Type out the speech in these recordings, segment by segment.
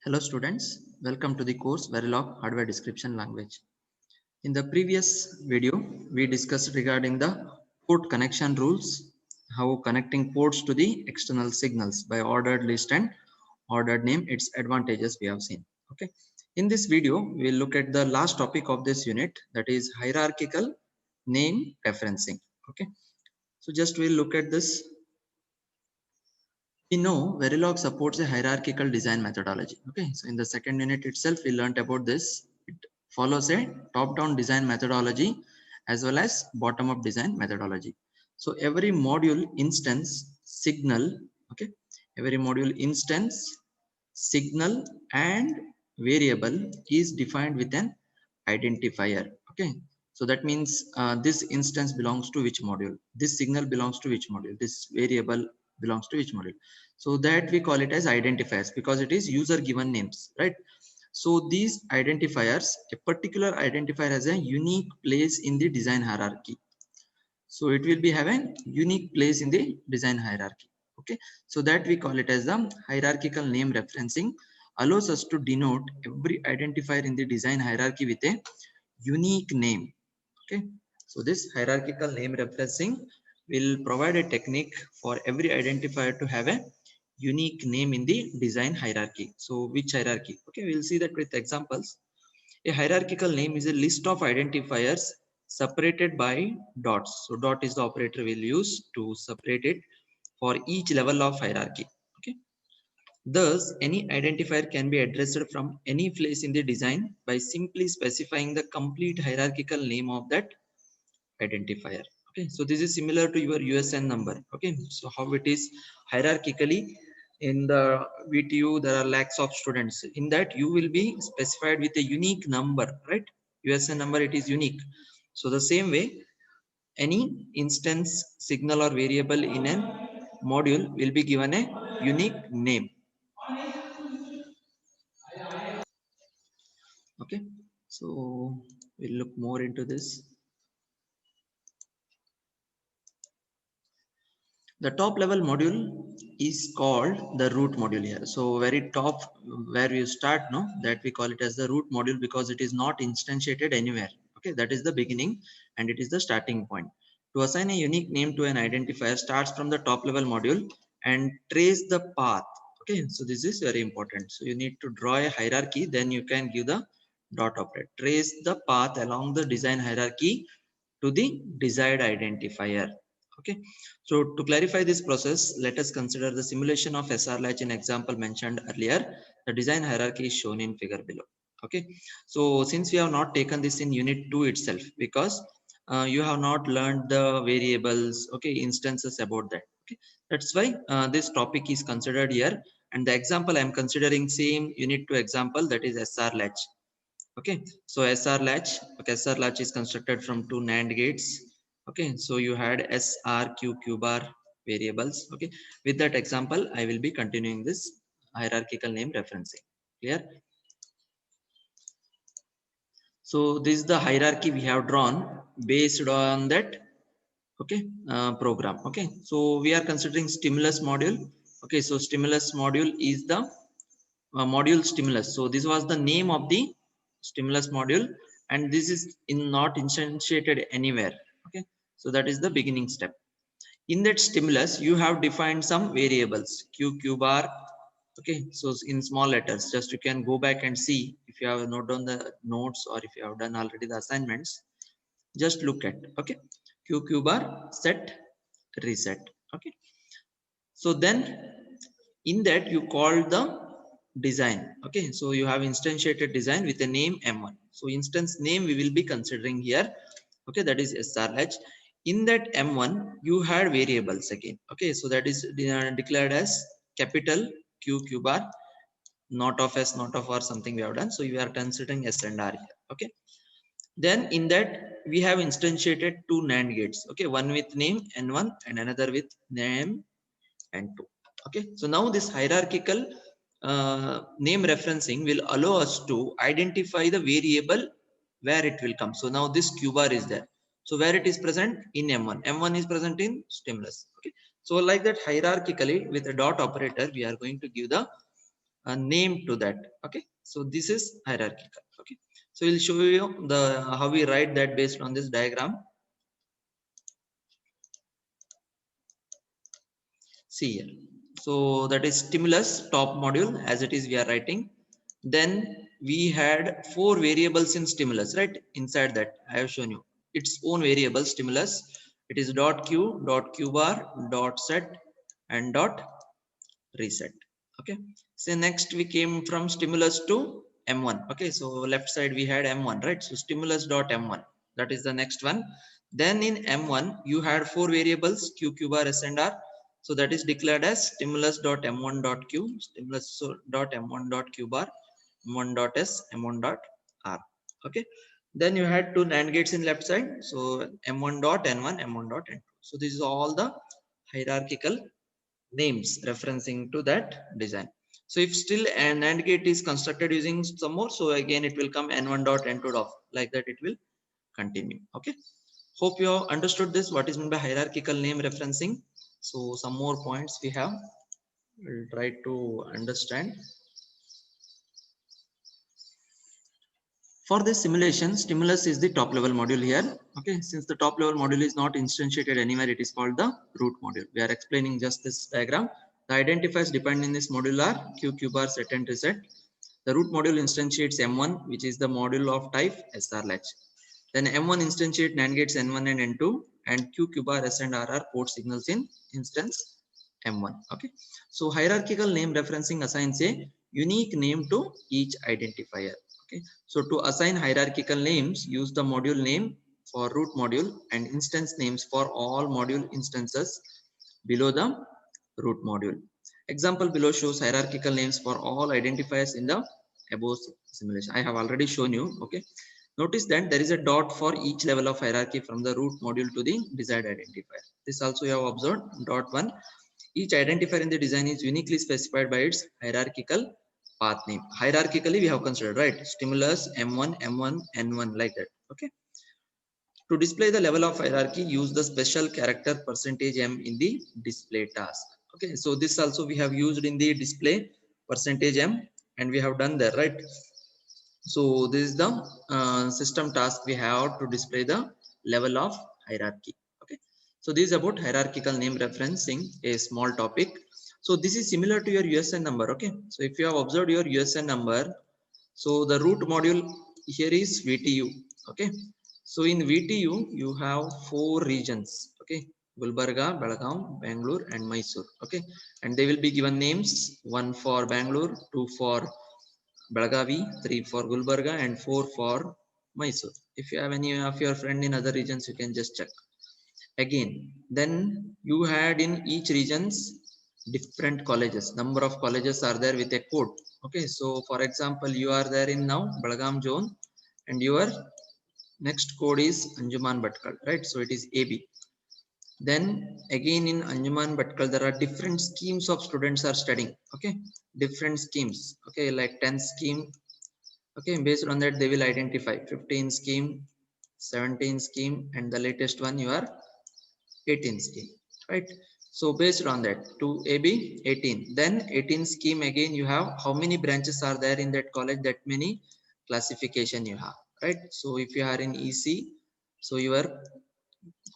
Hello students, welcome to the course Verilog Hardware Description Language. In the previous video, we discussed regarding the port connection rules, how connecting ports to the external signals by ordered list and ordered name, its advantages we have seen. Okay. In this video, we will look at the last topic of this unit, that is hierarchical name referencing. Okay. So just we'll look at this. We know Verilog supports a hierarchical design methodology. Okay, so in the second unit itself, we learned about this. It follows a top-down design methodology as well as bottom-up design methodology. So every module instance signal, okay, every module instance signal and variable is defined with an identifier. Okay, so that means this instance belongs to which module, this signal belongs to which module, this variable belongs to which module. So that we call it as identifiers because it is user given names, right? So these identifiers, a particular identifier has a unique place in the design hierarchy. So it will be having unique place in the design hierarchy. Okay, so that we call it as the hierarchical name referencing, allows us to denote every identifier in the design hierarchy with a unique name. Okay, so this hierarchical name referencing will provide a technique for every identifier to have a unique name in the design hierarchy. So which hierarchy? Okay, we'll see that with examples. A hierarchical name is a list of identifiers separated by dots. So dot is the operator we'll use to separate it for each level of hierarchy. Okay. Thus, any identifier can be addressed from any place in the design by simply specifying the complete hierarchical name of that identifier. Okay, so this is similar to your USN number. Okay, so how it is hierarchically in the VTU, there are lakhs of students. In that, you will be specified with a unique number, right? USN number, it is unique. So the same way, any instance, signal, or variable in a module will be given a unique name. Okay, so we'll look more into this. The top level module is called the root module here. So very top where you start, no, that we call it as the root module because it is not instantiated anywhere. Okay, that is the beginning and it is the starting point. To assign a unique name to an identifier starts from the top level module and trace the path. Okay, so this is very important. So you need to draw a hierarchy, then you can give the dot operator. Trace the path along the design hierarchy to the desired identifier. Okay, so to clarify this process, let us consider the simulation of SR latch in example mentioned earlier. The design hierarchy is shown in figure below. Okay, so since we have not taken this in unit 2 itself because you have not learned the variables, okay, instances about that. Okay, that's why this topic is considered here, and the example I am considering same unit 2 example, that is SR latch. Okay, so SR latch, okay, SR latch is constructed from two NAND gates. Okay, so you had SR bar variables. Okay, with that example I will be continuing this hierarchical name referencing. Clear? So this is the hierarchy we have drawn based on that, okay, program. Okay, so we are considering stimulus module. Okay, so stimulus module is the module stimulus. So this was the name of the stimulus module and this is in not instantiated anywhere. Okay, so that is the beginning step. In that stimulus you have defined some variables q bar. Okay, so in small letters, just you can go back and see if you have not done the notes or if you have done already the assignments, just look at. Okay, q bar set reset. Okay, so then in that you call the design. Okay, so you have instantiated design with a name m1. So instance name we will be considering here. Okay, that is srh. In that m1 you had variables again. Okay, so that is declared as capital q bar, not of s, not of r, something we have done. So you are considering s and r here. Okay, then in that we have instantiated two NAND gates. Okay, one with name n1 and another with name and 2. Okay, so now this hierarchical name referencing will allow us to identify the variable where it will come. So now this q bar is there, so where it is present in m1 is present in stimulus. Okay, so like that hierarchically with a dot operator we are going to give the a name to that. Okay, so this is hierarchical. Okay, so we'll show you the how we write that based on this diagram. See here, so that is stimulus top module as it is we are writing. Then we had 4 variables in stimulus, right? Inside that I have shown you its own variable stimulus. It is dot q bar dot set and dot reset. Okay, so next we came from stimulus to m1. Okay, so left side we had m1, right? So stimulus dot m1, that is the next one. Then in m1 you had 4 variables q bar s and r, so that is declared as stimulus dot m1 dot q, stimulus dot m1 dot q bar, m1 dot s, m1 dot r. Okay, then you had 2 NAND gates in left side, so m1 dot n1, m1 dot n2. So this is all the hierarchical names referencing to that design. So if still an AND gate is constructed using some more, so again it will come n1 dot n2 dot, like that it will continue. Okay, hope you have understood this, what is meant by hierarchical name referencing. So some more points we have, we'll try to understand. For this simulation, stimulus is the top level module here. Okay, since the top level module is not instantiated anywhere, it is called the root module. We are explaining just this diagram. The identifiers defined in this module are q bar, set and reset. The root module instantiates M1, which is the module of type SR latch. Then M1 instantiate NAND gates N1 and N2, and q bar, S and R are port signals in instance M1. Okay, so hierarchical name referencing assigns a unique name to each identifier. Okay, so to assign hierarchical names, use the module name for root module and instance names for all module instances below the root module. Example below shows hierarchical names for all identifiers in the above simulation. I have already shown you. Okay, notice that there is a dot for each level of hierarchy from the root module to the desired identifier. This also you have observed. Dot 1. Each identifier in the design is uniquely specified by its hierarchical path name. Hierarchically we have considered, right? Stimulus M1, M1, N1, like that. Okay. To display the level of hierarchy, use the special character %m in the display task. Okay, so this also we have used in the display %m, and we have done there, right? So this is the system task we have to display the level of hierarchy. Okay, so this is about hierarchical name referencing, a small topic. So this is similar to your USN number. Okay, so if you have observed your USN number, so the root module here is VTU. Okay, so in VTU you have 4 regions. Okay, Gulbarga, Belgaum, Bangalore and Mysore. Okay, and they will be given names, 1 for Bangalore, 2 for Belagavi, 3 for Gulbarga and 4 for Mysore. If you have any of your friend in other regions, you can just check. Again, then you had in each regions different colleges. Number of colleges are there with a code. Okay, so for example, you are there in now Belgaum zone, and your next code is Anjuman Bhatkal, right? So it is AB. Then again in Anjuman Bhatkal, there are different schemes of students are studying. Okay, different schemes. Okay, like 10 scheme. Okay, based on that they will identify 15 scheme, 17 scheme, and the latest one you are 18 scheme, right? So based on that, to AB 18, then 18 scheme again you have how many branches are there in that college, that many classification you have, right? So if you are in EC, so your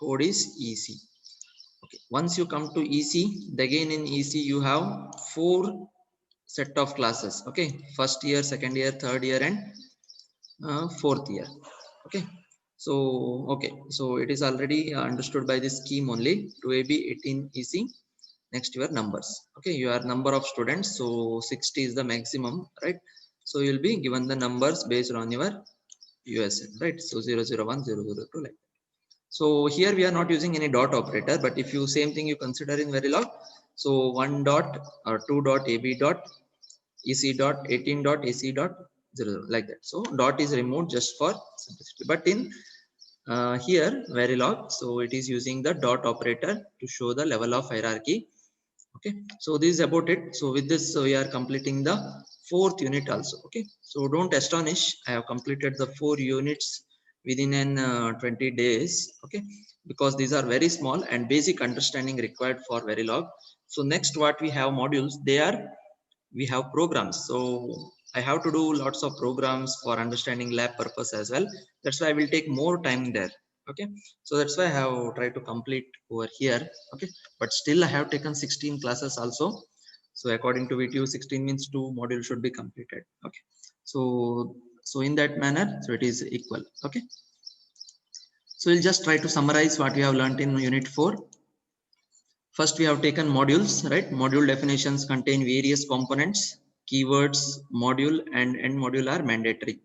code is EC. Okay, once you come to EC, again in EC you have 4 set of classes. Okay, first year, second year, third year and fourth year. Okay, so okay, so it is already understood by this scheme only. To AB 18 EC, next your numbers. Okay, your number of students, so 60 is the maximum, right? So you'll be given the numbers based on your USN, right? So 001, 002, like. So here we are not using any dot operator, but if you same thing you consider in Verilog, so 1 dot or 2 dot AB dot EC dot 18 dot AC dot 0, like that. So dot is removed just for simplicity. But in here Verilog, so it is using the dot operator to show the level of hierarchy. Okay, so this is about it. So with this, so we are completing the 4th unit also. Okay, so don't astonish, I have completed the 4 units within an 20 days. Okay, because these are very small and basic understanding required for Verilog. So next what we have modules, they are we have programs. So I have to do lots of programs for understanding lab purpose as well. That's why I will take more time there. Okay, so that's why I have tried to complete over here. Okay, but still I have taken 16 classes also. So according to VTU, 16 means 2 modules should be completed. Okay, so in that manner, so it is equal. Okay, so we'll just try to summarize what we have learned in unit 4. First, we have taken modules, right? Module definitions contain various components, keywords, module, and end module are mandatory.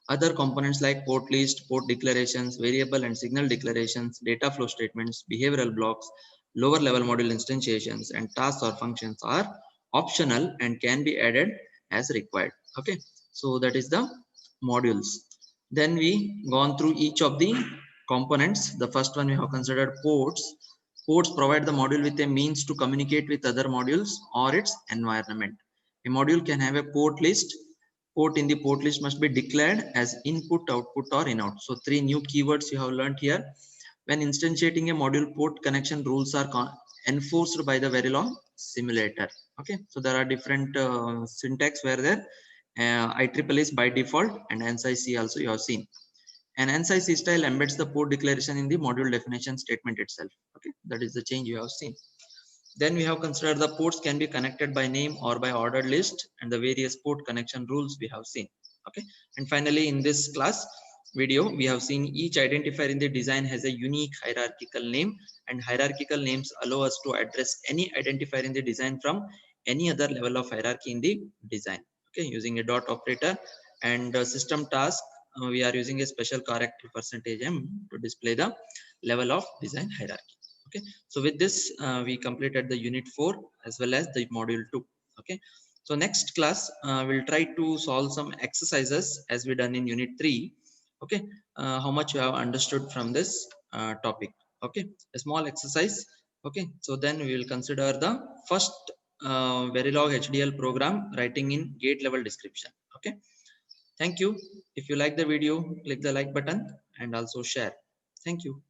Other components like port list, port declarations, variable and signal declarations, data flow statements, behavioral blocks, lower level module instantiations, and tasks or functions are optional and can be added as required. Okay, so that is the modules. Then we gone through each of the components. The first one we have considered ports. Ports provide the module with a means to communicate with other modules or its environment. A module can have a port list. Port in the port list must be declared as input, output, or in-out. So 3 new keywords you have learned here. When instantiating a module, port connection rules are enforced by the Verilog simulator. Okay, so there are different syntax where there IEEE is by default and ANSI also you have seen. And ANSI style embeds the port declaration in the module definition statement itself. Okay, that is the change you have seen. Then we have considered the ports can be connected by name or by ordered list and the various port connection rules we have seen. Okay, and finally in this class video we have seen each identifier in the design has a unique hierarchical name, and hierarchical names allow us to address any identifier in the design from any other level of hierarchy in the design. Okay, using a dot operator. And system task, we are using a special character %m to display the level of design hierarchy. Okay, so with this we completed the unit 4 as well as the module 2. Okay, so next class we'll try to solve some exercises as we done in unit 3. Okay, how much you have understood from this topic. Okay, a small exercise. Okay, so then we will consider the first Verilog HDL program writing in gate level description. Okay, thank you. If you like the video, click the like button and also share. Thank you.